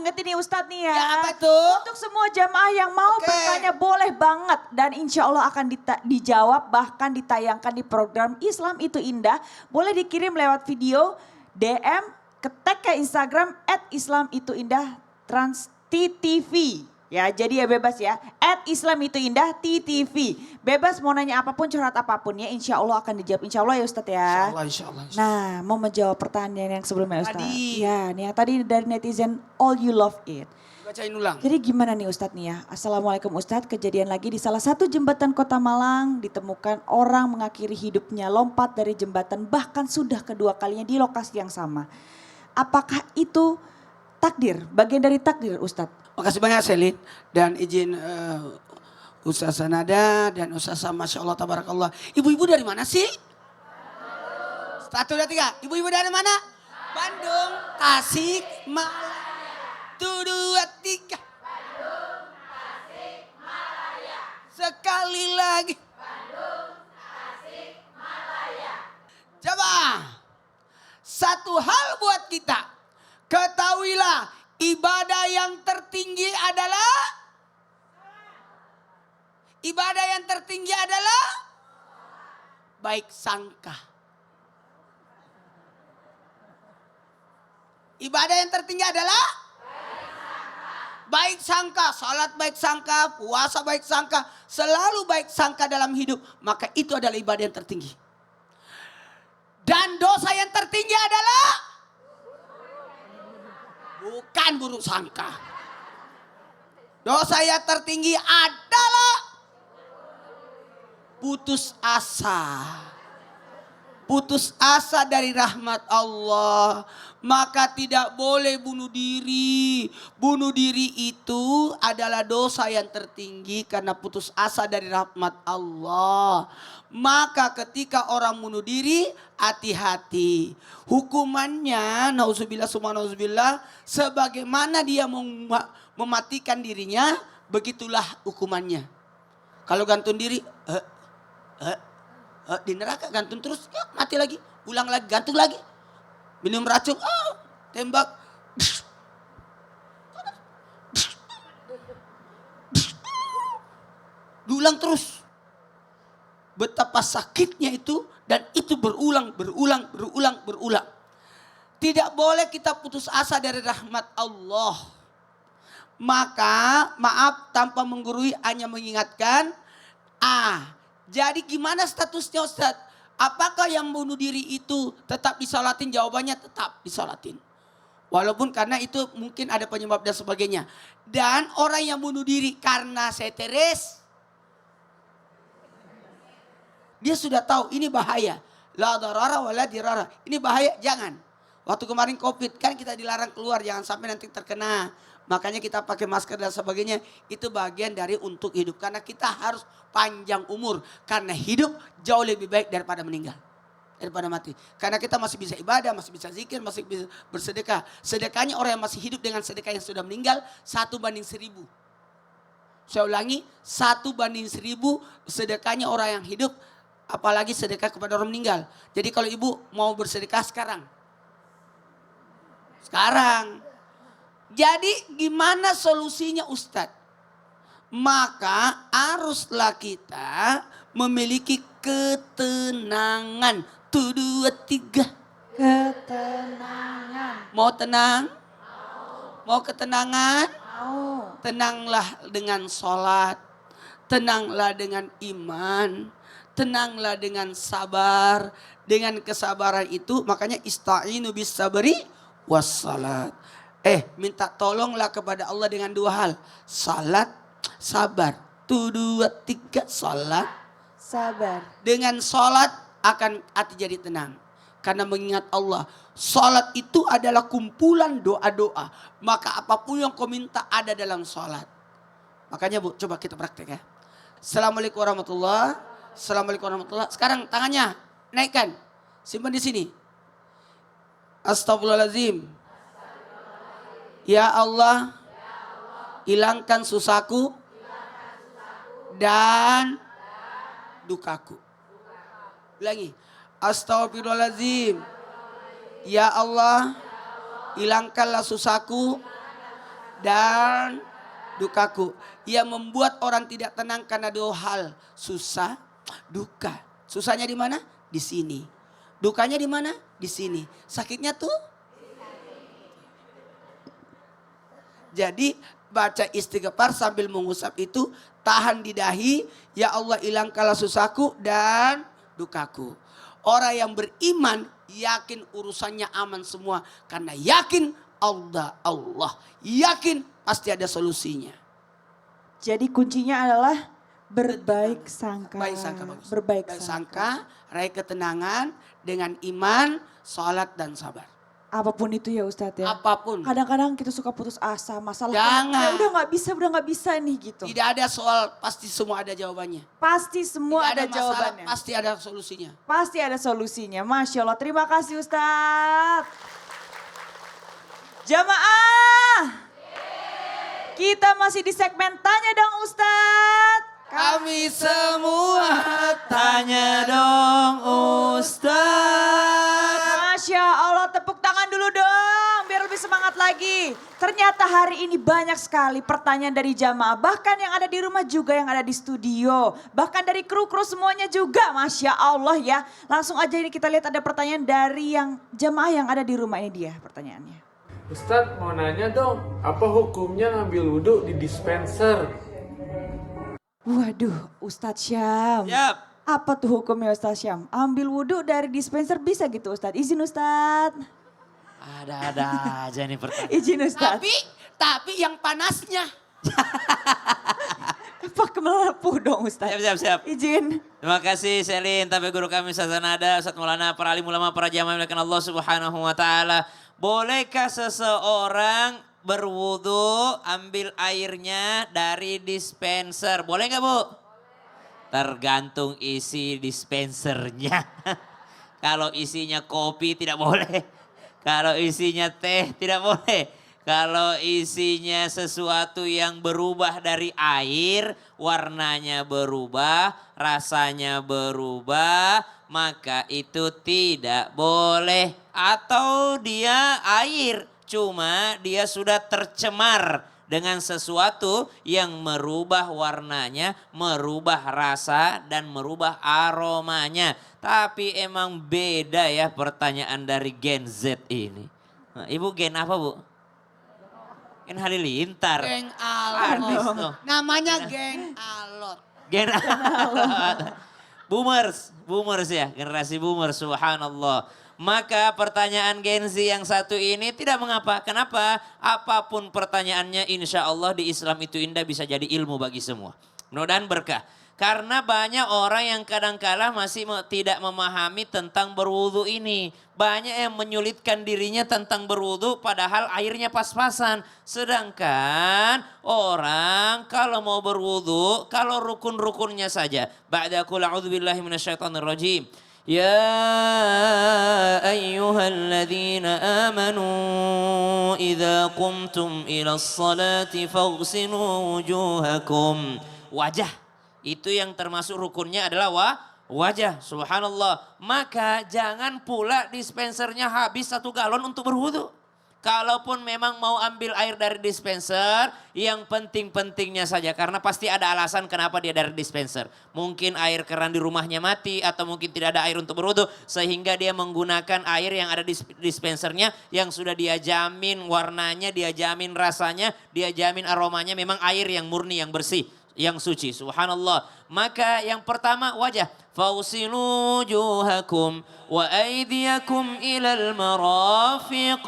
ingetin nih Ustadz nih ya. Ya, apa tuh? Untuk semua jamaah yang mau bertanya boleh banget. Dan insya Allah akan dijawab bahkan ditayangkan di program Islam Itu Indah. Boleh dikirim lewat video, DM, tag ke Instagram @islamituindah_trans_ttv. Ya jadi ya bebas ya, @islamituindah_ttv. Bebas mau nanya apapun, curhat apapun ya, insya Allah akan dijawab. Insya Allah ya Ustadz ya. Insya Allah. Nah mau menjawab pertanyaan yang sebelumnya Ustadz. Tadi. Ya nih yang tadi dari netizen, all you love it. Bacain ulang. Jadi gimana nih Ustadz nih ya, Assalamualaikum Ustadz, kejadian lagi di salah satu jembatan Kota Malang ditemukan orang mengakhiri hidupnya lompat dari jembatan bahkan sudah kedua kalinya di lokasi yang sama. Apakah itu takdir, bagian dari takdir Ustadz? Makasih banyak Selin dan izin Ustaz Sanada dan Ustaz Masya Allah Tabarakallah. Ibu-ibu dari mana sih? 1, 2, 3. Ibu-ibu dari mana? Bandung, Tasik, Malaya. 1, 2, 3. Bandung, Tasik, Malaya. Sekali lagi. Bandung, Tasik, Malaya. Coba. Satu hal buat kita. Ketahuilah ibadah yang tertinggi adalah baik sangka. Ibadah yang tertinggi adalah baik sangka. Salat baik sangka, puasa baik sangka, selalu baik sangka dalam hidup. Maka itu adalah ibadah yang tertinggi. Dan dosa yang tertinggi adalah bukan buruk sangka. Dosa yang tertinggi adalah putus asa. Putus asa dari rahmat Allah. Maka tidak boleh bunuh diri. Bunuh diri itu adalah dosa yang tertinggi karena putus asa dari rahmat Allah. Maka ketika orang bunuh diri, hati-hati. Hukumannya, nauzubillah summa nauzubillah, sebagaimana dia mematikan dirinya, begitulah hukumannya. Kalau gantung diri, di neraka gantung terus, ya, mati lagi, ulang lagi, gantung lagi. Minum racun, tembak. Diulang terus. Betapa sakitnya itu dan itu berulang. Tidak boleh kita putus asa dari rahmat Allah. Maka maaf tanpa menggurui hanya mengingatkan. Jadi gimana statusnya Ustaz? Apakah yang bunuh diri itu tetap disolatin? Jawabannya tetap disolatin. Walaupun karena itu mungkin ada penyebab dan sebagainya. Dan orang yang bunuh diri karena stres, dia sudah tahu ini bahaya. La darara wa la dirara. Ini bahaya, jangan. Waktu kemarin COVID kan kita dilarang keluar, jangan sampai nanti terkena. Makanya kita pakai masker dan sebagainya. Itu bagian dari untuk hidup. Karena kita harus panjang umur. Karena hidup jauh lebih baik daripada meninggal. Daripada mati. Karena kita masih bisa ibadah, masih bisa zikir, masih bisa bersedekah. Sedekahnya orang yang masih hidup dengan sedekah yang sudah meninggal 1:1000. Saya ulangi, 1:1000 sedekahnya orang yang hidup. Apalagi sedekah kepada orang meninggal. Jadi kalau ibu mau bersedekah sekarang. Jadi gimana solusinya Ustadz? Maka haruslah kita memiliki ketenangan. 1, 2, 3. Ketenangan. Mau tenang? Mau ketenangan? Mau. Tenanglah dengan sholat. Tenanglah dengan iman. Tenanglah dengan sabar. Dengan kesabaran itu makanya ista'inu bis sabri wassalat. Minta tolonglah kepada Allah dengan 2 hal. Salat, sabar. 1, 2, 3, salat. Sabar. Dengan salat akan hati jadi tenang. Karena mengingat Allah. Salat itu adalah kumpulan doa-doa. Maka apapun yang kau minta ada dalam salat. Makanya Bu, coba kita praktek ya. Assalamualaikum warahmatullahi. Assalamualaikum warahmatullahi. Sekarang tangannya naikkan. Simpan di sini. Astagfirullahaladzim. Ya Allah, hilangkan susahku dan dukaku. Ulangi. Astagfirullahaladzim. Ya Allah, hilangkanlah susahku dan dukaku. Yang membuat orang tidak tenang karena dua hal. Susah, duka. Susahnya di mana? Di sini. Dukanya di mana? Di sini. Sakitnya tuh? Jadi baca istighfar sambil mengusap itu, tahan di dahi, ya Allah hilangkanlah susahku dan dukaku. Orang yang beriman yakin urusannya aman semua. Karena yakin Allah, yakin pasti ada solusinya. Jadi kuncinya adalah berbaik sangka. Baik sangka bagus. Berbaik Baik sangka. sangka, raih ketenangan dengan iman, sholat dan sabar. Apapun itu ya Ustadz ya. Apapun. Kadang-kadang kita suka putus asa, masalah Jangan. ya udah nggak bisa nih gitu. Tidak ada soal, pasti semua ada jawabannya. Pasti semua Tidak ada masalah, jawabannya. pasti ada solusinya. Pasti ada solusinya. Masya Allah. Terima kasih Ustadz. Jamaah. Kita masih di segmen Tanya Dong Ustadz. Kami semua Tanya dong Ustaz. Masya Allah, tepuk tangan dulu dong biar lebih semangat lagi. Ternyata hari ini banyak sekali pertanyaan dari jamaah. Bahkan yang ada di rumah juga yang ada di studio. Bahkan dari kru-kru semuanya juga, Masya Allah ya. Langsung aja ini kita lihat ada pertanyaan dari yang jamaah yang ada di rumah, ini dia pertanyaannya. Ustadz mau nanya dong, apa hukumnya ngambil wudhu di dispenser? Waduh, Ustadz Syam. Siap. Apa tuh hukumnya Ustadz Syam? Ambil wudhu dari dispenser bisa gitu Ustadz? Izin Ustadz. Ada-ada aja nih pertanyaan. Izin Ustadz. tapi yang panasnya. Pak melepuh dong Ustadz. Siap. Izin. Terima kasih Selin, tapi guru kami Ustaz Nada, Ustaz Maulana, para alim ulama, para jamaah yang Allah Subhanahu wa taala. Bolehkah seseorang berwudu ambil airnya dari dispenser? Boleh nggak Bu? Tergantung isi dispensernya. Kalau isinya kopi tidak boleh. Kalau isinya teh tidak boleh. Kalau isinya sesuatu yang berubah dari air, warnanya berubah, rasanya berubah, maka itu tidak boleh. Atau dia air, cuma dia sudah tercemar dengan sesuatu yang merubah warnanya, merubah rasa, dan merubah aromanya. Tapi emang beda ya pertanyaan dari Gen Z ini. Nah, Ibu gen apa Bu? Gen Halilintar. Geng Artis alot. tuh. Namanya geng alot. Gen boomers ya, generasi boomers, subhanallah. Maka pertanyaan Gen Z yang satu ini tidak mengapa. Kenapa? Apapun pertanyaannya insya Allah di Islam itu indah, bisa jadi ilmu bagi semua. Mudah-mudahan berkah. Karena banyak orang yang kadang-kala masih tidak memahami tentang berwudu ini. Banyak yang menyulitkan dirinya tentang berwudu padahal airnya pas-pasan. Sedangkan orang kalau mau berwudu, kalau rukun-rukunnya saja. Ba'da qul a'udzubillahi minasyaitonirrajim. Ya ayyuhalladzina amanu idza qumtum ilas salati faghsilu wujuhakum. Wajah. Itu yang termasuk rukunnya adalah wajah. Subhanallah. Maka jangan pula dispensernya habis 1 galon untuk berwudu. Kalaupun memang mau ambil air dari dispenser, yang penting-pentingnya saja. Karena pasti ada alasan kenapa dia dari dispenser. Mungkin air keran di rumahnya mati atau mungkin tidak ada air untuk berwudu. Sehingga dia menggunakan air yang ada di dispensernya yang sudah dia jamin warnanya, dia jamin rasanya, dia jamin aromanya. Memang air yang murni, yang bersih, yang suci. Subhanallah. Maka yang pertama wajah. Fausilu wujuhakum wa aydiyakum ilal marafiq.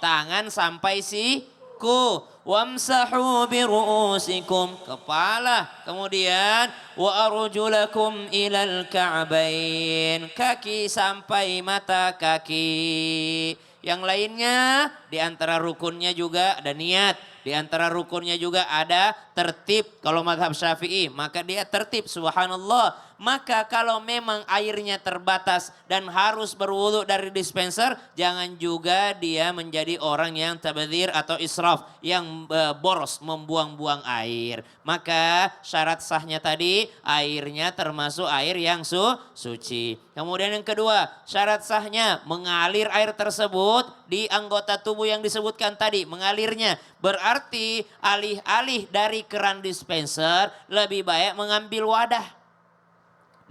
Tangan sampai siku. Wamsahu biru'usikum. Kepala. Kemudian wa arjulakum ilal ka'bain. Kaki sampai mata kaki. Yang lainnya di antara rukunnya juga ada niat. Di antara rukunnya juga ada tertib. Kalau mazhab Syafi'i maka dia tertib. Subhanallah. Maka kalau memang airnya terbatas dan harus berwudu dari dispenser, jangan juga dia menjadi orang yang tabdzir atau israf, yang boros membuang-buang air. Maka syarat sahnya tadi airnya termasuk air yang suci. Kemudian yang kedua, syarat sahnya mengalir air tersebut di anggota tubuh yang disebutkan tadi, mengalirnya. Berarti alih-alih dari keran dispenser lebih baik mengambil wadah.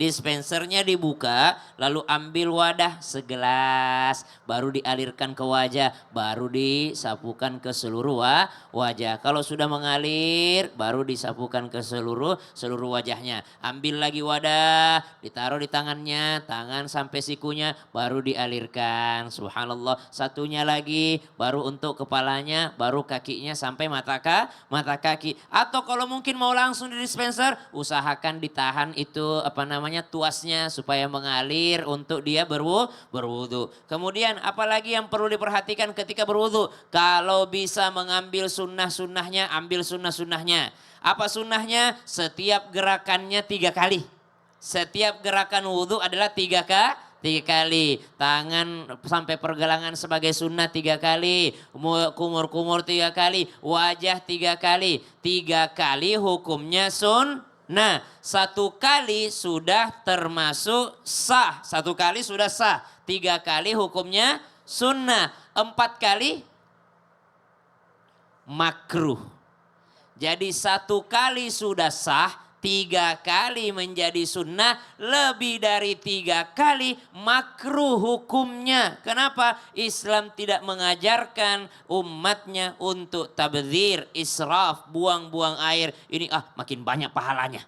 Dispensernya dibuka, lalu ambil wadah segelas, baru dialirkan ke wajah, baru disapukan ke seluruh wajah. Kalau sudah mengalir, baru disapukan ke seluruh wajahnya. Ambil lagi wadah, ditaruh di tangannya, tangan sampai sikunya, baru dialirkan. Subhanallah. Satunya lagi, baru untuk kepalanya, baru kakinya sampai mata kaki. Atau kalau mungkin mau langsung di dispenser, usahakan ditahan itu tuasnya supaya mengalir untuk dia berwudu. Kemudian apalagi yang perlu diperhatikan ketika berwudu? Kalau bisa mengambil sunnah-sunnahnya, ambil sunnah-sunnahnya. Apa sunnahnya? Setiap gerakannya 3 kali. Setiap gerakan wudu adalah 3 kali. Tangan sampai pergelangan sebagai sunnah 3 kali. Kumur-kumur 3 kali. Wajah 3 kali. 3 kali hukumnya Nah, 1 kali sudah termasuk sah. 1 kali sudah sah. 3 kali hukumnya sunnah. 4 kali makruh. Jadi 1 kali sudah sah. 3 kali menjadi sunnah. Lebih dari 3 kali makruh hukumnya. Kenapa? Islam tidak mengajarkan umatnya untuk tabdzir, israf, buang-buang air. Ini makin banyak pahalanya.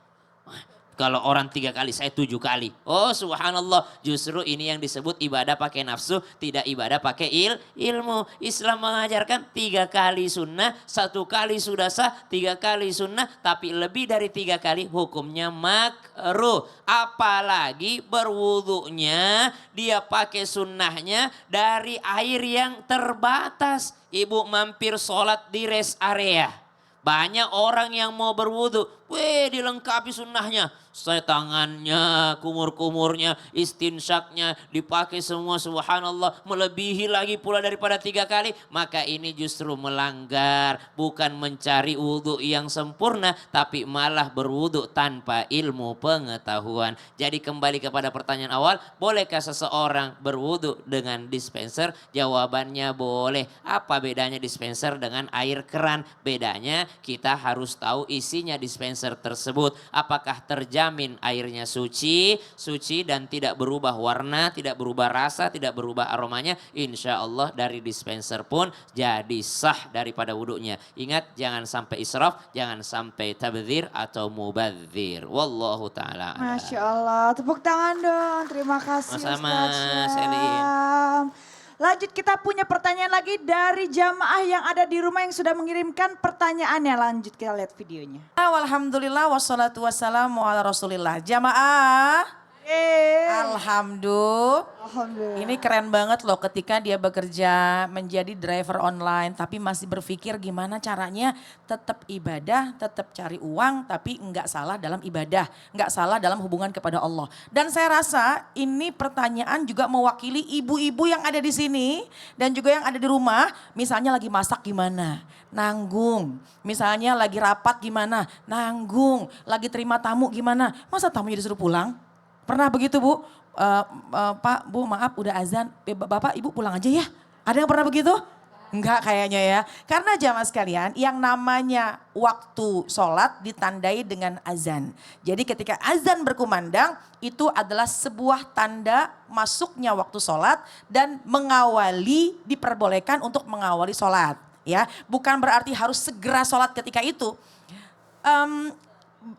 Kalau orang 3 kali, saya 7 kali. Oh subhanallah, justru ini yang disebut ibadah pakai nafsu, tidak ibadah pakai ilmu. Islam mengajarkan 3 kali sunnah, 1 kali sudah sah, 3 kali sunnah, tapi lebih dari 3 kali hukumnya makruh. Apalagi berwudunya dia pakai sunnahnya dari air yang terbatas. Ibu mampir sholat di rest area. Banyak orang yang mau berwudu, dilengkapi sunnahnya. Tangannya, kumur-kumurnya, istinsyaknya dipakai semua, subhanallah. Melebihi lagi pula daripada 3 kali. Maka ini justru melanggar, bukan mencari wudu yang sempurna, tapi malah berwudu tanpa ilmu pengetahuan. Jadi kembali kepada pertanyaan awal, bolehkah seseorang berwudu dengan dispenser? Jawabannya boleh. Apa bedanya dispenser dengan air keran? Bedanya kita harus tahu isinya dispenser tersebut. Apakah terjamin airnya suci dan tidak berubah warna, tidak berubah rasa, tidak berubah aromanya. Insya Allah dari dispenser pun jadi sah daripada wudunya. Ingat, jangan sampai israf, jangan sampai tabdzir atau mubadzir. Wallahu ta'ala. Masya Allah, tepuk tangan dong. Terima kasih Sama-sama, Ustaz Selin. Syam. Lanjut, kita punya pertanyaan lagi dari jamaah yang ada di rumah yang sudah mengirimkan pertanyaannya. Lanjut kita lihat videonya. Alhamdulillah wassalatu wassalamu ala rasulillah. Jamaah. Alhamdulillah. Ini keren banget loh ketika dia bekerja menjadi driver online. Tapi masih berpikir gimana caranya tetap ibadah, tetap cari uang. Tapi enggak salah dalam ibadah, enggak salah dalam hubungan kepada Allah. Dan saya rasa ini pertanyaan juga mewakili ibu-ibu yang ada di sini. Dan juga yang ada di rumah, misalnya lagi masak gimana? Nanggung. Misalnya lagi rapat gimana? Nanggung. Lagi terima tamu gimana? Masa tamunya disuruh pulang? Pernah begitu Bu? Pak, Bu maaf udah azan, Bapak Ibu pulang aja ya. Ada yang pernah begitu? Enggak kayaknya ya. Karena jamaah sekalian yang namanya waktu sholat ditandai dengan azan. Jadi ketika azan berkumandang itu adalah sebuah tanda masuknya waktu sholat dan diperbolehkan untuk mengawali sholat. Ya, bukan berarti harus segera sholat ketika itu.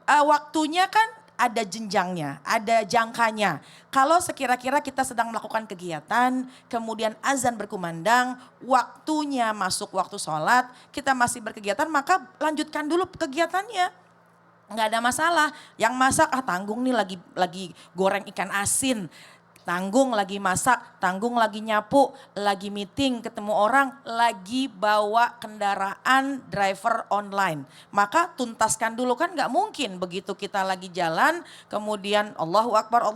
Waktunya kan ada jenjangnya, ada jangkanya. Kalau sekira-kira kita sedang melakukan kegiatan, kemudian azan berkumandang, waktunya masuk waktu sholat, kita masih berkegiatan, maka lanjutkan dulu kegiatannya. Nggak ada masalah. Yang masak, tanggung nih lagi goreng ikan asin. Tanggung lagi masak, tanggung lagi nyapu, lagi meeting, ketemu orang, lagi bawa kendaraan driver online. Maka tuntaskan dulu, kan gak mungkin begitu kita lagi jalan kemudian Allahu Akbar,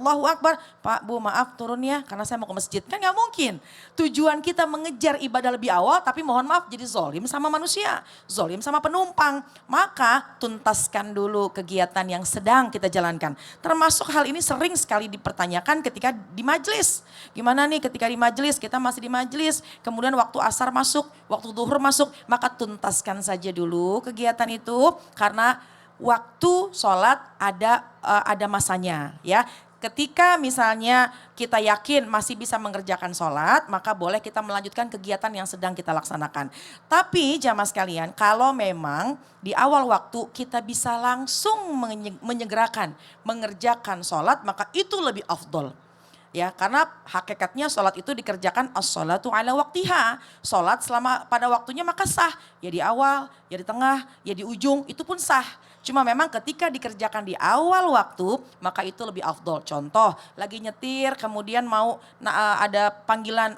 Pak Bu maaf turun ya karena saya mau ke masjid. Kan gak mungkin. Tujuan kita mengejar ibadah lebih awal tapi mohon maaf jadi zolim sama manusia, zolim sama penumpang. Maka tuntaskan dulu kegiatan yang sedang kita jalankan. Termasuk hal ini sering sekali dipertanyakan ketika di majelis. Gimana nih ketika di majelis, kita masih di majelis, kemudian waktu asar masuk, waktu duhur masuk, maka tuntaskan saja dulu kegiatan itu karena waktu sholat ada masanya ya. Ketika misalnya kita yakin masih bisa mengerjakan sholat, maka boleh kita melanjutkan kegiatan yang sedang kita laksanakan. Tapi jamaah sekalian, kalau memang di awal waktu kita bisa langsung menyegerakan, mengerjakan sholat, maka itu lebih afdol. Ya, karena hakikatnya sholat itu dikerjakan as-sholatu ala waktiha. Sholat selama pada waktunya maka sah. Ya di awal, ya di tengah, ya di ujung, itu pun sah. Cuma memang ketika dikerjakan di awal waktu, maka itu lebih afdol. Contoh, lagi nyetir, kemudian mau ada panggilan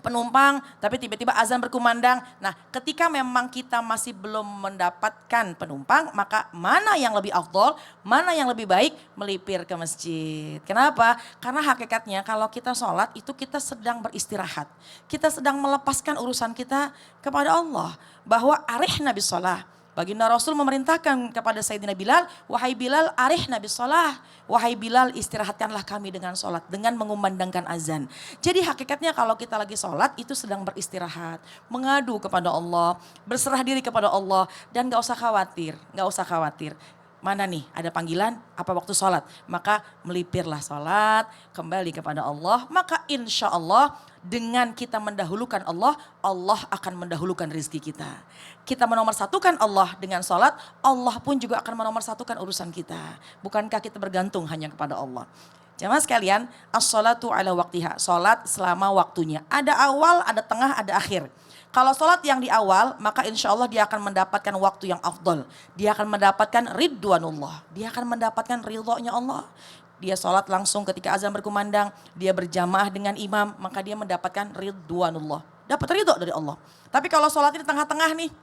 penumpang, tapi tiba-tiba azan berkumandang. Nah, ketika memang kita masih belum mendapatkan penumpang, maka mana yang lebih afdol, mana yang lebih baik, melipir ke masjid. Kenapa? Karena hakikatnya kalau kita sholat itu kita sedang beristirahat. Kita sedang melepaskan urusan kita kepada Allah. Bahwa arihna bis sholah. Baginda Rasul memerintahkan kepada Sayyidina Bilal, wahai Bilal arihna bis sholah. Wahai Bilal istirahatkanlah kami dengan sholat, dengan mengumandangkan azan. Jadi hakikatnya kalau kita lagi sholat itu sedang beristirahat, mengadu kepada Allah, berserah diri kepada Allah. Dan gak usah khawatir. Mana nih ada panggilan, apa waktu sholat. Maka melipirlah sholat, kembali kepada Allah. Maka insya Allah dengan kita mendahulukan Allah, Allah akan mendahulukan rezeki kita. Kita menomorsatukan Allah dengan sholat, Allah pun juga akan menomorsatukan urusan kita. Bukankah kita bergantung hanya kepada Allah. Jamaah sekalian, as-sholatu ala waktiha, sholat selama waktunya. Ada awal, ada tengah, ada akhir. Kalau sholat yang di awal, maka insya Allah dia akan mendapatkan waktu yang afdol. Dia akan mendapatkan ridwanullah. Dia akan mendapatkan ridhonya Allah. Dia sholat langsung ketika azan berkumandang. Dia berjamaah dengan imam, maka dia mendapatkan ridwanullah. Dapat ridho dari Allah. Tapi kalau sholat di tengah-tengah nih,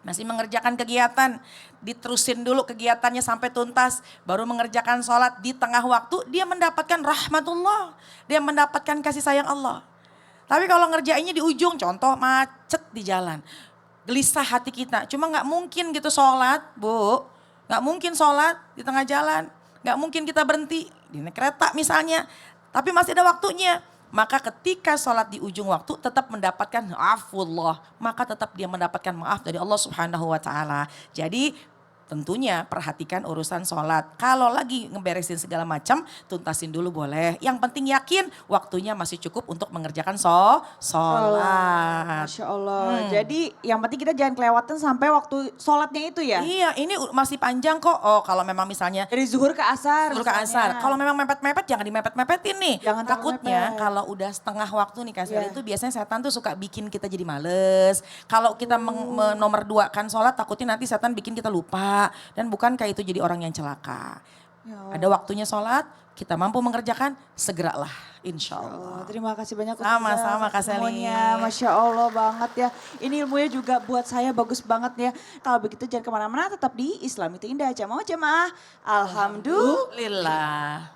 masih mengerjakan kegiatan, diterusin dulu kegiatannya sampai tuntas, baru mengerjakan sholat di tengah waktu, dia mendapatkan rahmatullah. Dia mendapatkan kasih sayang Allah. Tapi kalau ngerjainnya di ujung, contoh macet di jalan. Gelisah hati kita, cuma gak mungkin gitu sholat, Bu. Gak mungkin sholat di tengah jalan. Gak mungkin kita berhenti di naik kereta misalnya. Tapi masih ada waktunya. Maka ketika sholat di ujung waktu tetap mendapatkan afullah. Maka tetap dia mendapatkan maaf dari Allah Subhanahu wa ta'ala. Jadi tentunya perhatikan urusan sholat. Kalau lagi ngeberesin segala macam, tuntasin dulu boleh. Yang penting yakin waktunya masih cukup untuk mengerjakan sholat. Masya Allah. Jadi yang penting kita jangan kelewatan sampai waktu sholatnya itu ya. Iya, ini masih panjang kok. Oh, kalau memang misalnya Dari zuhur ke asar. zuhur ke asar. Kalau memang mepet-mepet jangan dimepet-mepetin nih. Jangan terlalu Takutnya mepet. kalau udah setengah waktu nih Kak Sally, Iya. itu biasanya setan tuh suka bikin kita jadi males. Kalau kita nomor 2 kan sholat, takutnya nanti setan bikin kita lupa. Dan bukankah itu jadi orang yang celaka. Ya Ada waktunya sholat, kita mampu mengerjakan, segeralah insya Allah. Terima kasih banyak Sama-sama, Ustazah, Kak Sally. semuanya. Masya Allah banget ya. Ini ilmunya juga buat saya bagus banget ya. Kalau begitu jangan kemana-mana, tetap di Islam itu Indah. Jamaah. Alhamdulillah. Lillah.